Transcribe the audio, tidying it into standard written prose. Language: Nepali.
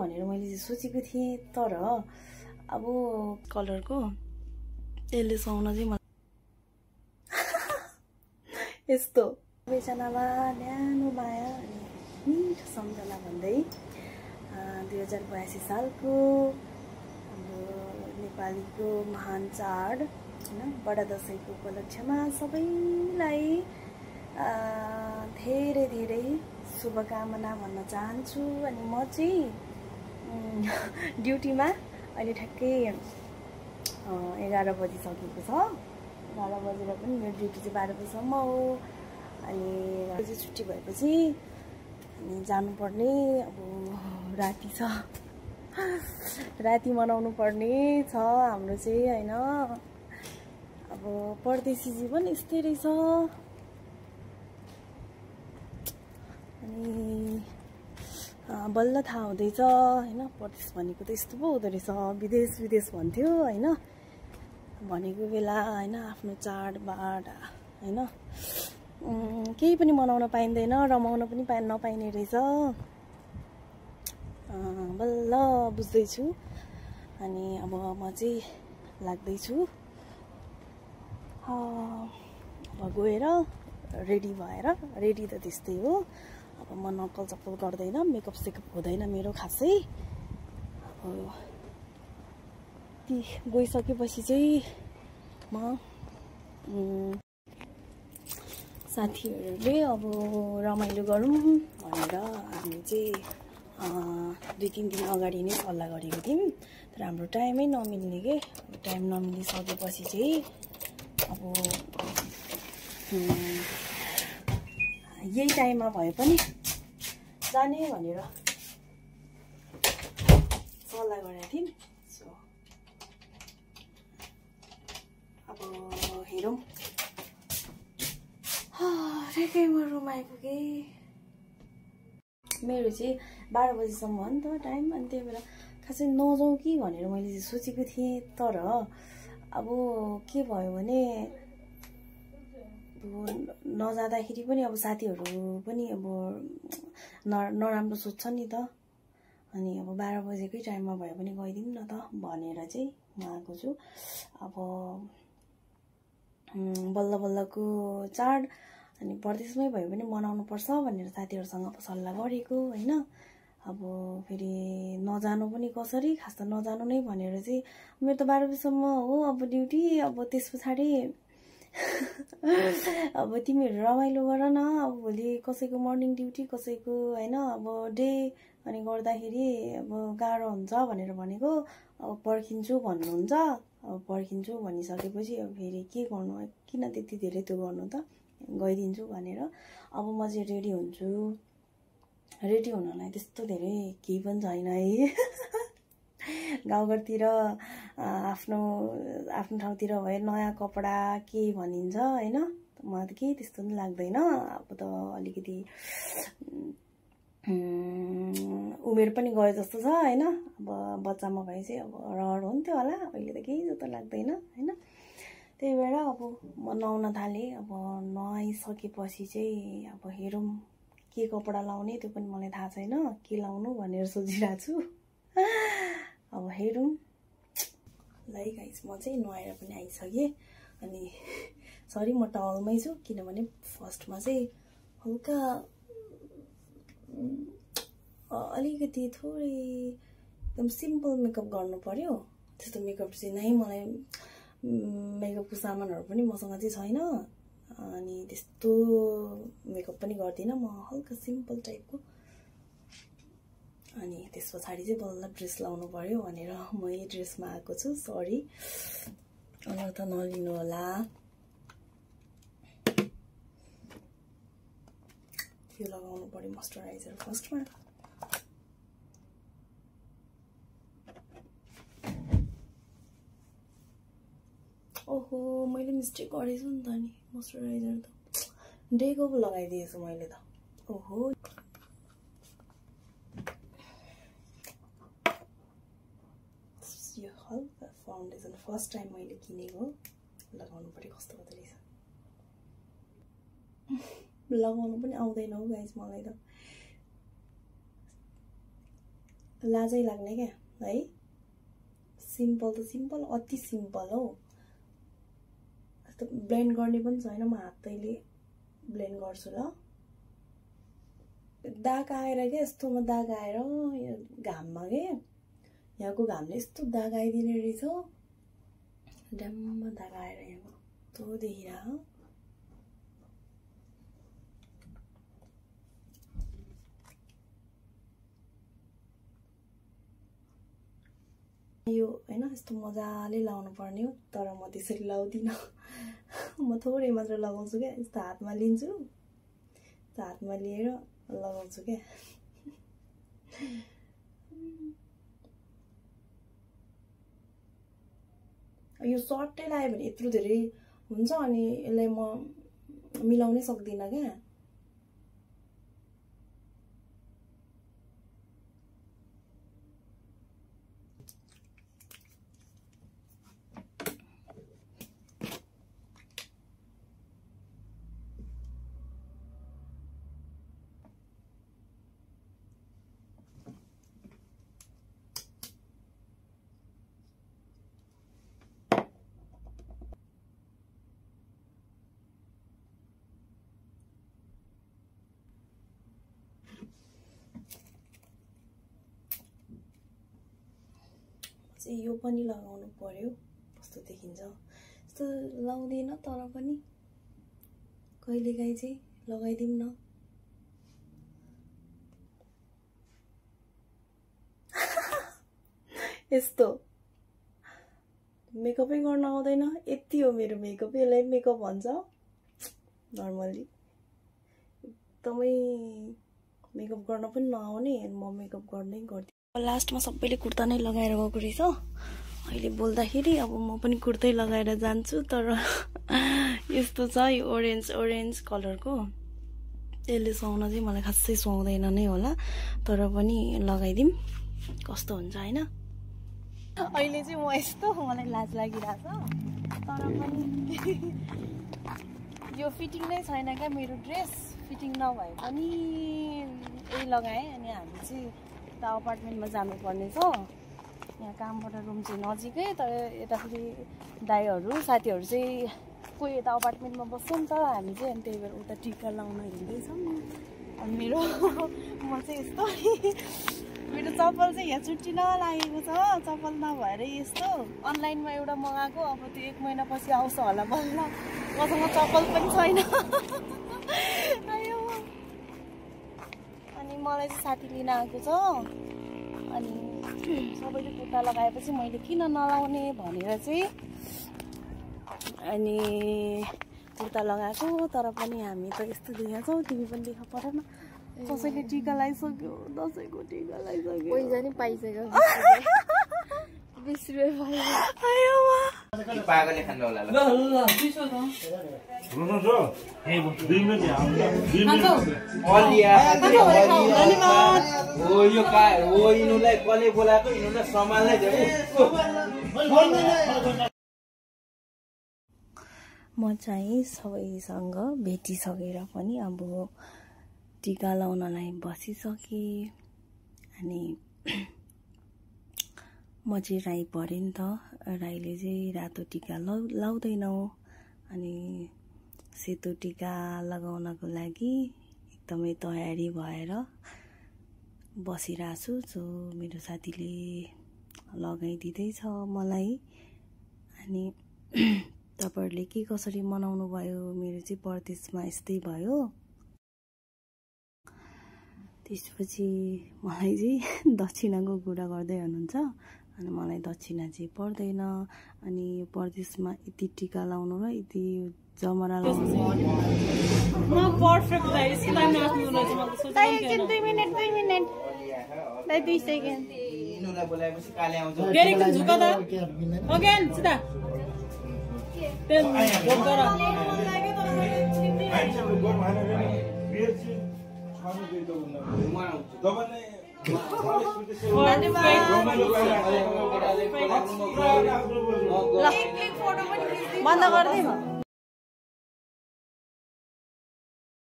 भनेर मैले चाहिँ सोचेको थिएँ, तर अब कलरको यसले सुहाउन चाहिँ यस्तो बेचनामा न्यानो माया अनि मिठो सम्झना भन्दै 2082 सालको हाम्रो नेपालीको महान चाड हैन बडा दशैंको उपलक्ष्यमा सबैलाई धेरै धेरै शुभकामना भन्न चाहन्छु। अनि म चाहिँ ड्युटीमा अहिले ठ्याक्कै 11 बजिसकेको छ। 12 बजेर पनि मेरो ड्युटी चाहिँ 12 बजीसम्म हो। अनि चाहिँ छुट्टी भएपछि अनि जानुपर्ने अब राति छ, राति मनाउनु पर्ने छ हाम्रो चाहिँ हैन। अब परदेशी जीवन यस्तै रहेछ। अनि बल्ल थाहा हुँदैछ हैन, परदेश भनेको त यस्तो पो हुँदो रहेछ, विदेश विदेश भन्थ्यो हैन। भनेको बेला हैन आफ्नो चाडबाड हैन केही पनि मनाउन पाइँदैन, रमाउन पनि नपाइने रहेछ। बल्ल बुझ्दैछु। अनि अब म चाहिँ लाग्दैछु अब गएर रेडी भएर, रेडी त त्यस्तै हो अब म नक्कल चक्कल गर्दैन, मेकअप सेकअप हुँदैन मेरो खासै। अब ती गइसकेपछि चाहिँ म साथीहरूले अब रमाइलो गरौँ भनेर हामी चाहिँ 2-3 दिन अगाडि नै सल्लाह गरेको थियौँ। तर हाम्रो टाइमै नमिल्ने के, टाइम नमिलिसकेपछि चाहिँ अब यही टाइममा भए पनि जाने भनेर सल्लाह गरेको थियौँ। सो अब हेरौँ। ठ्याक्कै म रुम आइपुगेँ। मेरो चाहिँ 12 बजीसम्म हो नि त टाइम। अनि त्यही भएर खासै नजाउँ कि भनेर मैले चाहिँ सोचेको थिएँ, तर अब के भयो भने नजाँदाखेरि पनि अब साथीहरू पनि अब नराम्रो सोध्छ नि त। अनि अब 12 बजेकै टाइममा भए पनि गइदिउँ न त भनेर चाहिँ म आएको छु। अब बल्ल बल्लको चाड अनि परदेशमै भए पनि मनाउनु पर्छ भनेर साथीहरूसँग सल्लाह गरेको हैन। अब फेरि नजानु पनि कसरी, खास त नजानु नै भनेर चाहिँ मेरो त 12 बजीसम्म हो अब ड्युटी। अब त्यस पछाडि अब तिमीहरू रमाइलो गर न, अब भोलि कसैको मर्निङ ड्युटी कसैको हैन अब डे, अनि गर्दाखेरि अब गाह्रो हुन्छ भनेर भनेको। अब पर्खिन्छु भन्नुहुन्छ। अब पर्खिन्छु भनिसकेपछि अब फेरि के गर्नु, किन त्यति धेरै त्यो गर्नु त, गइदिन्छु भनेर। अब म चाहिँ रेडी हुन्छु। रेडी हुनलाई त्यस्तो धेरै केही पनि छैन है। गाउँघरतिर आफ्नो ठाउँतिर भए नयाँ कपडा के भनिन्छ हैन, मलाई त केही त्यस्तो पनि लाग्दैन। अब त अलिकति उमेर पनि गए जस्तो छ हैन। अब बच्चामा भए चाहिँ अब रहर हुन्थ्यो होला, अहिले त केही जस्तो लाग्दैन हैन। त्यही भएर अब म नुहाउन थालेँ। अब नुहाइसकेपछि चाहिँ अब हेरौँ के कपडा लाउने, त्यो पनि मलाई थाहा छैन के लाउनु भनेर सोचिरहेको छु। अब हेरौँ। ल गाइस, म चाहिँ नुहाएर पनि आइसकेँ। अनि सरी म टावलमै छु, किनभने फर्स्टमा चाहिँ हल्का अलिकति थोरै एकदम सिम्पल मेकअप गर्नु पर्यो। त्यस्तो मेकअप चाहिँ नै मलाई मेकअपको सामानहरू पनि मसँग चाहिँ छैन। अनि त्यस्तो मेकअप पनि गर्दिनँ म, हल्का सिम्पल टाइपको। अनि त्यस पछाडि चाहिँ बल्ल ड्रेस लाउनु पर्यो भनेर म यही ड्रेसमा आएको छु। सरी अनुहार त नलिनु होला। यो लगाउनु पर्यो मोइस्चराइजर फर्स्टमा। ओहो मैले मिस्टेक गरेछु नि त नि, मोइस्चराइजर त डेको पो लगाइदिएछु मैले त। ओहो यो हल्का फाउन्डेसन फर्स्ट टाइम मैले किनेको, लगाउनु पर्यो कस्तो हुँदो रहेछ। लगाउनु पनि आउँदैन हो गाइस मलाई त। लाजै लाग्ने क्या है। सिम्पल त सिम्पल, अति सिम्पल हो। ब्लेन्ड गर्ने पनि छैन, म हातैले ब्लेन्ड गर्छु ल। दाग आएर क्या यस्तोमा दाग आएर यो घाममा के यहाँको घामले यस्तो दाग आइदिने रहेछ। ड्याम्म दाग आएर यहाँको यस्तो देखिरह। यो हैन यस्तो मजाले लाउनु पर्ने हो, तर म त्यसरी लाउँदिनँ। म थोरै मात्र लगाउँछु क्या, यस्तो हातमा लिन्छु, हातमा लिएर लगाउँछु क्या। यो सर्टै लगायो भने यत्रो धेरै हुन्छ, अनि यसलाई म मिलाउनै सक्दिनँ क्या। यो पनि लगाउनु पर्यो, कस्तो देखिन्छ। यस्तो लाउँदैन तर पनि कहिलेकाहीँ चाहिँ लगाइदिउँ न। यस्तो मेकअपै गर्न आउँदैन, यति हो मेरो मेकअप। यसलाई मेकअप भन्छ नर्मली। एकदमै मेकअप गर्न पनि नआउने, म मेकअप गर्दै गर्दिनँ। लास्टमा सबैले कुर्ता नै लगाएर गएको रहेछ। अहिले बोल्दाखेरि अब म पनि कुर्तै लगाएर जान्छु, तर यस्तो छ यो ओरेन्ज कलरको। यसले सुहाउन चाहिँ मलाई खासै सुहाउँदैन नै होला, तर पनि लगाइदिउँ कस्तो हुन्छ हैन। अहिले चाहिँ म यस्तो, मलाई लाज लागिरहेछ, तर पनि यो फिटिङ नै छैन क्या मेरो ड्रेस। फिटिङ नभए पनि यही लगाएँ। अनि हामी चाहिँ यता अपार्टमेन्टमा जानुपर्ने छ। यहाँ कामबाट रुम चाहिँ नजिकै, तर यता फेरि दाइहरू साथीहरू चाहिँ कोही यता अपार्टमेन्टमा बस्छ नि त, हामी चाहिँ। अनि त्यही भएर उता टिका लाउन हिँड्दैछौँ। अनि म चाहिँ यस्तो मेरो चप्पल चाहिँ यहाँ छुट्टी नलागेको छ, चप्पल नभएर यस्तो अनलाइनमा एउटा मगाएको। अब त्यो 1 महिनापछि आउँछ होला बल्ल। मसँग चप्पल पनि छैन। अनि मलाई चाहिँ साथी लिन आएको छ। अनि सबैले कुर्ता लगाएपछि मैले किन नलाउने भनेर चाहिँ अनि कुर्ता लगाएको। तर पनि हामी त यस्तो देखा छौँ, तिमी पनि देखा परेन। कसैले टिका लगाइसक्यो, दसैँको टिका लगाइसक्यो, पैसा नि पाइसक्यो, 20 रुपियाँ पायो। पागलले खानु होला ल ल चिसो छ रुनु छ ए 2 मिनेट अलिया धन्यवाद। हो यो का हो, इनुलाई कसले बोलाएको, इनुलाई सम्हाल्दै देऊ। म चाहिँ सबैसँग भेटिसकेर पनि अब टिका लाउनलाई बसिसकेँ। अनि म चाहिँ राई परेँ नि त। राईले चाहिँ रातो टिका लाउँदैनौँ। अनि सेतो टिका लगाउनको लागि एकदमै तयारी भएर बसिरहेछु। जो मेरो साथीले लगाइदिँदैछ मलाई। अनि तपाईहरुले के कसरी मनाउनु भयो? मेरो चाहिँ परदेशमा यस्तै भयो। त्यसपछि मलाई चाहिँ दक्षिणाको कुरा गर्दै हुनुहुन्छ। अनि मलाई दक्षिणा चाहिँ पर्दैन। अनि यो परदेशमा यति टिका लाउनु र यति जमरा लाउनु म पर्फेक्ट गाइस के टाइम आफ्नो हुन चाहिँ मलाई सोच्नु पर्दैन। 2 मिनेट दाइ 2 सेकेन्ड इनुलाई बोलाएपछि काले आउँछ। फेरि एकछिन झुका त अगेन सिधा पेन बोल गर बन्द गर्दै